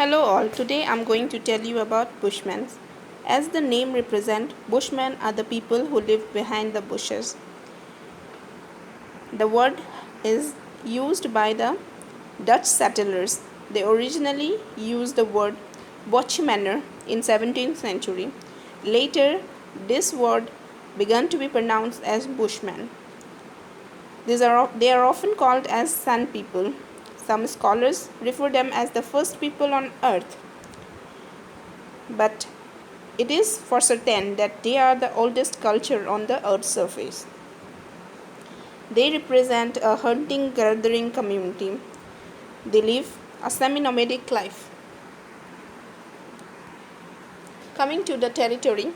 Hello all, today I'm going to tell you about Bushmen. As the name represents, Bushmen are the people who live behind the bushes. The word is used by the Dutch settlers. They originally used the word Bushman in 17th century. Later, this word began to be pronounced as Bushman. They are often called as Sun people. Some scholars refer them as the first people on earth. But it is for certain that they are the oldest culture on the earth's surface. They represent a hunting gathering community. They live a semi nomadic life. Coming to the territory,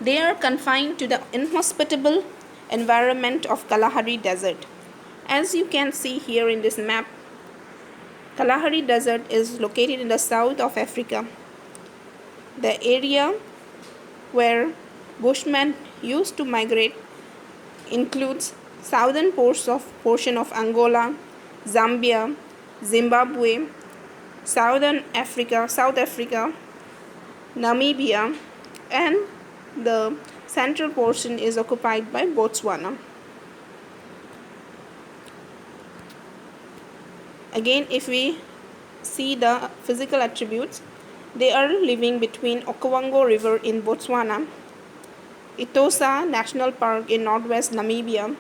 they are confined to the inhospitable environment of Kalahari Desert. As you can see here in this map, Kalahari Desert is located in the south of Africa. The area where Bushmen used to migrate includes southern portion of Angola, Zambia, Zimbabwe, South Africa, Namibia, and the central portion is occupied by Botswana. Again, if we see the physical attributes, they are living between Okavango River in Botswana, Itosa National Park in northwest Namibia.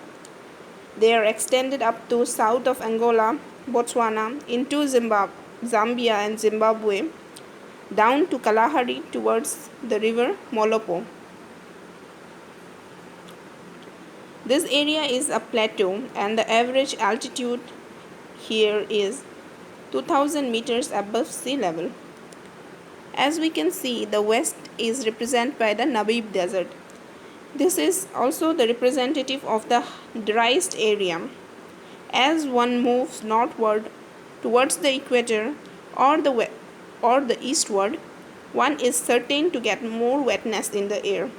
They are extended up to south of Angola, Botswana, into Zambia and Zimbabwe, down to Kalahari towards the river Molopo. This area is a plateau and the average altitude here is 2000 meters above sea level. As we can see, the west is represented by the Namib Desert. This is also the representative of the driest area. As one moves northward towards the equator or the eastward, one is certain to get more wetness in the air.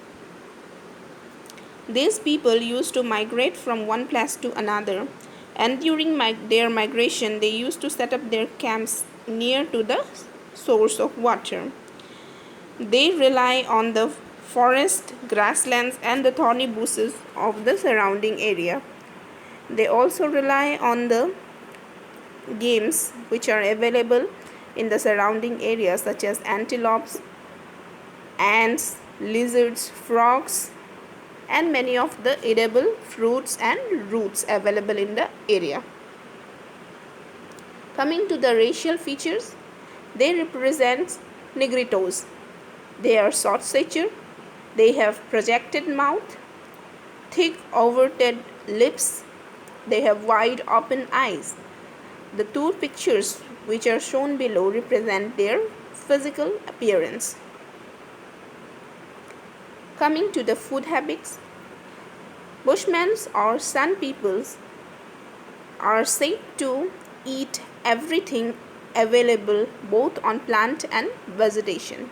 These people used to migrate from one place to another, and during their migration they used to set up their camps near to the source of water. They rely on the forest, grasslands, and the thorny bushes of the surrounding area. They also rely on the games which are available in the surrounding area, such as antelopes, ants, lizards, frogs, and many of the edible fruits and roots available in the area. Coming to the racial features, they represent Negritos. They are short-stature, they have projected mouth, thick overted lips, they have wide open eyes. The two pictures which are shown below represent their physical appearance. Coming to the food habits, Bushmans or Sun peoples are said to eat everything available both on plant and vegetation.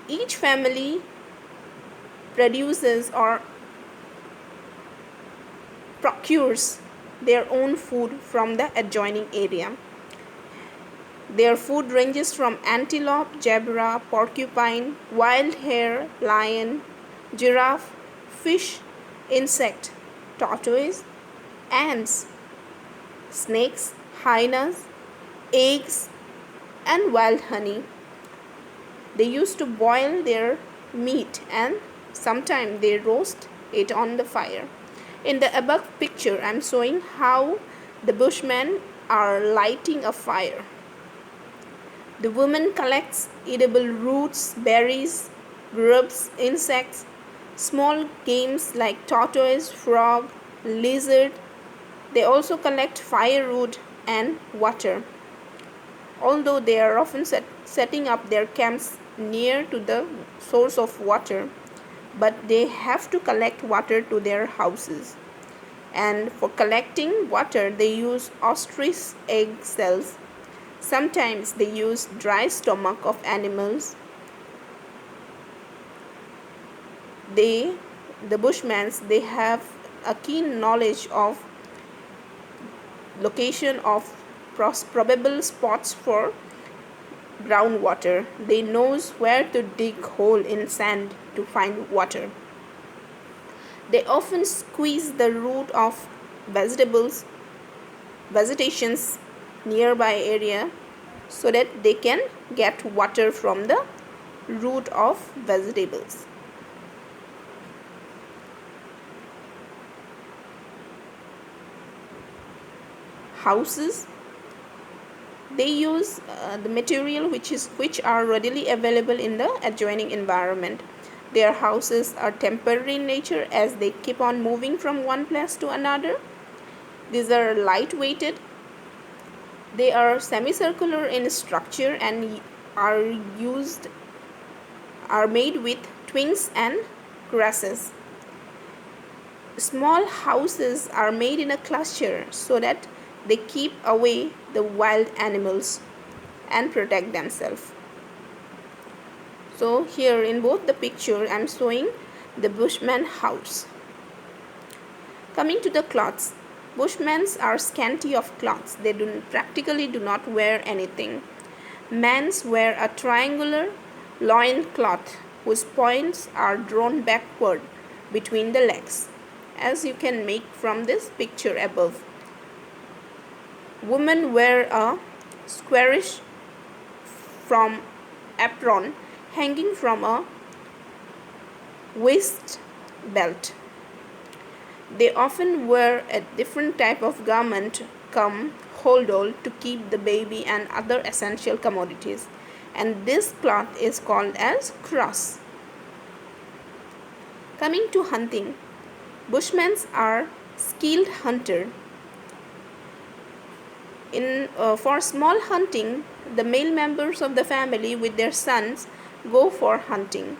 Each family produces or procures their own food from the adjoining area. Their food ranges from antelope, zebra, porcupine, wild hare, lion, giraffe, fish, insect, tortoise, ants, snakes, hyenas, eggs, and wild honey. They used to boil their meat and sometimes they roast it on the fire. In the above picture, I am showing how the Bushmen are lighting a fire. The woman collects edible roots, berries, grubs, insects, small games like tortoise, frog, lizard. They also collect firewood and water. Although they are often setting up their camps near to the source of water, but they have to collect water to their houses. And for collecting water, they use ostrich egg cells. Sometimes they use dry stomach of animals. The Bushmans, they have a keen knowledge of location of probable spots for groundwater. They knows where to dig hole in sand to find water. They often squeeze the root of vegetations nearby area so that they can get water from the root of vegetables. Houses, they use the material which are readily available in the adjoining environment. Their houses are temporary in nature as they keep on moving from one place to another. These are light-weighted. They are semicircular in structure and are made with twigs and grasses. Small houses are made in a cluster so that they keep away the wild animals and protect themselves. So here in both the picture I am showing the Bushman house. Coming to the clothes, Bushmen are scanty of clothes. They practically do not wear anything. Men wear a triangular loin cloth whose points are drawn backward between the legs, as you can make from this picture above. Women wear a squarish from apron hanging from a waist belt. They often wear a different type of garment come holdall to keep the baby and other essential commodities, and this cloth is called as cross. Coming to hunting, Bushmen are skilled hunter. For small hunting, the male members of the family with their sons go for hunting.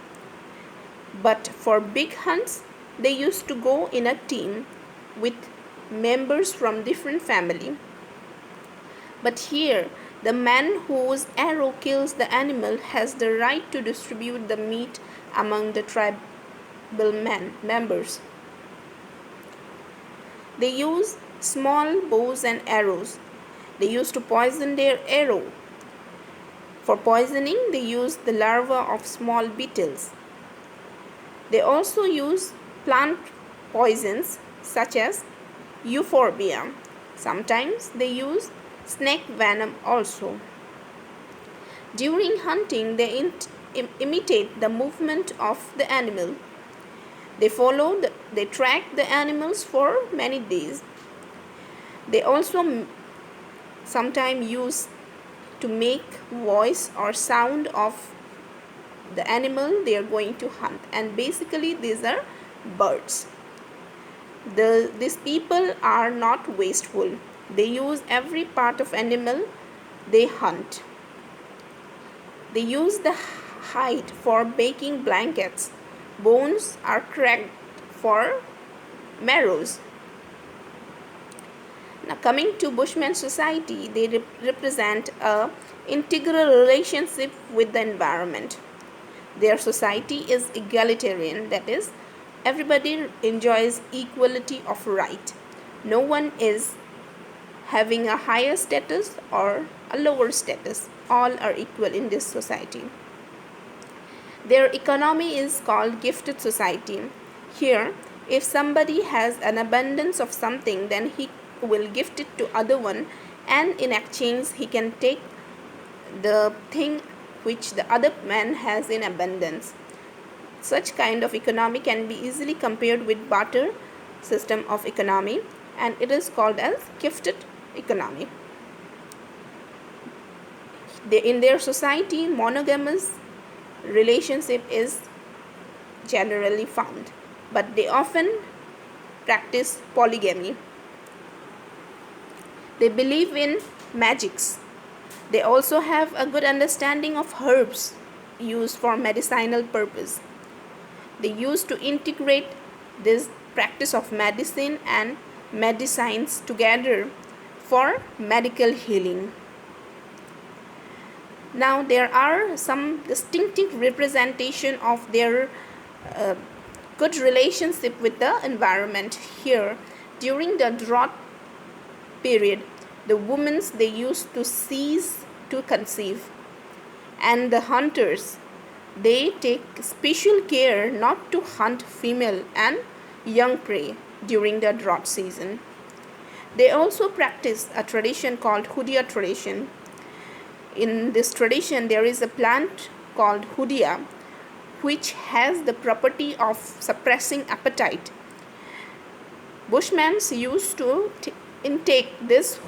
But for big hunts, they used to go in a team with members from different family. But here, the man whose arrow kills the animal has the right to distribute the meat among the tribal members. They use small bows and arrows. They used to poison their arrow. For poisoning, they use the larvae of small beetles. They also use plant poisons such as euphorbia. Sometimes they use snake venom also. During hunting, they imitate the movement of the animal. They track the animals for many days. They also sometimes use to make voice or sound of the animal they are going to hunt, and basically these are birds. These people are not wasteful. They use every part of animal they hunt. They use the hide for baking blankets. Bones are cracked for marrows. Now coming to Bushman society, they represent an integral relationship with the environment. Their society is egalitarian, that is, everybody enjoys equality of right. No one is having a higher status or a lower status. All are equal in this society. Their economy is called gifted society. Here, if somebody has an abundance of something, then he will gift it to other one, and in exchange he can take the thing which the other man has in abundance. Such kind of economy can be easily compared with barter system of economy, and it is called as gifted economy. In their society, monogamous relationship is generally found, but they often practice polygamy. They believe in magics. They also have a good understanding of herbs used for medicinal purpose. They used to integrate this practice of medicine and medicines together for medical healing. Now there are some distinctive representation of their good relationship with the environment. Here, during the drought period, the women they used to cease to conceive, and the hunters they take special care not to hunt female and young prey during the drought season. They also practice a tradition called Hudia tradition. In this tradition, there is a plant called Hudia which has the property of suppressing appetite. Bushmans used to intake this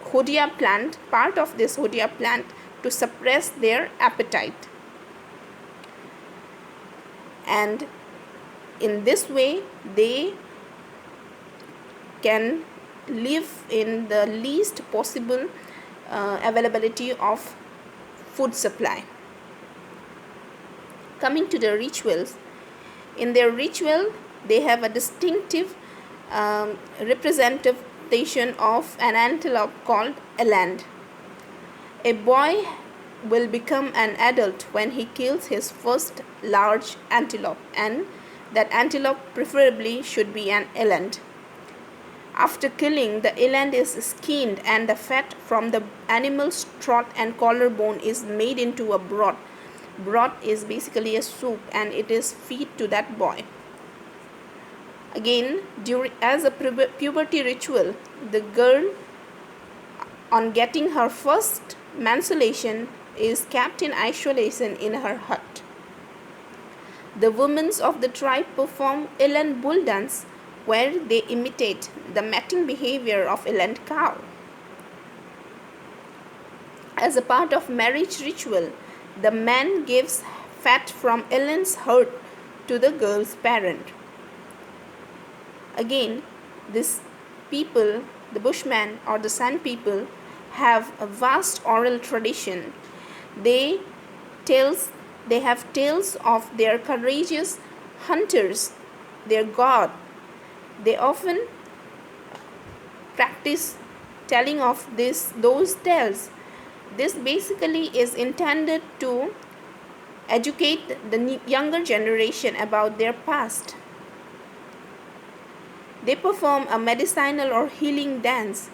Hudia plant, part of this Hudia plant, to suppress their appetite. And in this way, they can live in the least possible availability of food supply. Coming to the rituals, in their ritual, they have a distinctive representation of an antelope called eland. A boy will become an adult when he kills his first large antelope, and that antelope preferably should be an eland. After killing, the eland is skinned and the fat from the animal's throat and collarbone is made into a broth. Broth is basically a soup and it is fed to that boy. Again, as a puberty ritual, the girl on getting her first menstruation is kept in isolation in her hut. The women of the tribe perform eland bull dance where they imitate the mating behavior of eland cow. As a part of marriage ritual, the man gives fat from eland's herd to the girl's parent. Again, these people, the Bushmen or the Sand people, have a vast oral tradition. They have tales of their courageous hunters, their god. They often practice telling of those tales. This basically is intended to educate the younger generation about their past. They perform a medicinal or healing dance,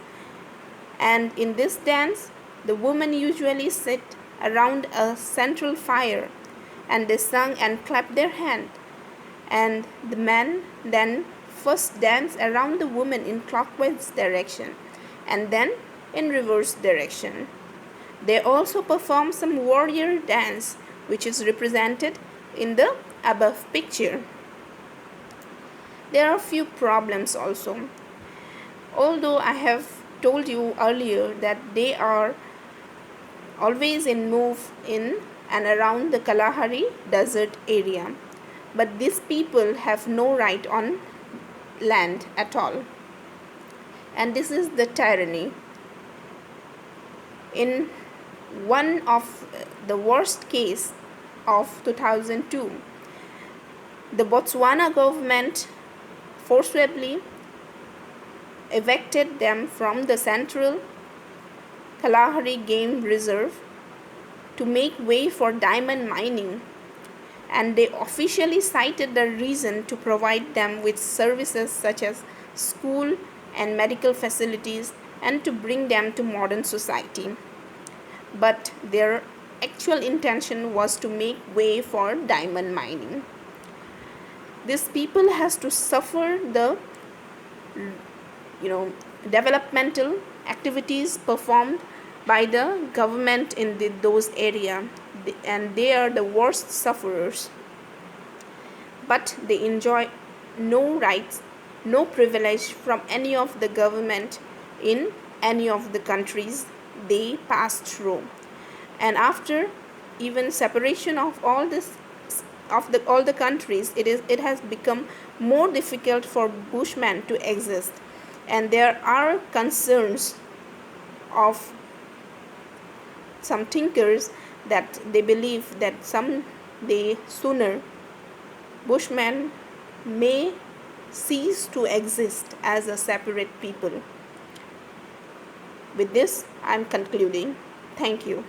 and in this dance, the women usually sit around a central fire and they sing and clap their hands, and the men then first dance around the woman in clockwise direction and then in reverse direction. They also perform some warrior dance which is represented in the above picture. There are a few problems also. Although I have told you earlier that they are always in move in and around the Kalahari desert area, but these people have no right on land at all, and this is the tyranny. In one of the worst case of 2002, the Botswana government forcibly evicted them from the Central Kalahari Game Reserve to make way for diamond mining, and they officially cited the reason to provide them with services such as school and medical facilities and to bring them to modern society. But their actual intention was to make way for diamond mining. These people has to suffer the developmental activities performed by the government in those areas, and they are the worst sufferers. But they enjoy no rights, no privilege from any of the government in any of the countries they pass through. And after even separation of all the countries, it has become more difficult for Bushmen to exist, and there are concerns of some thinkers that they believe that someday sooner Bushmen may cease to exist as a separate people. With this, I am concluding. Thank you.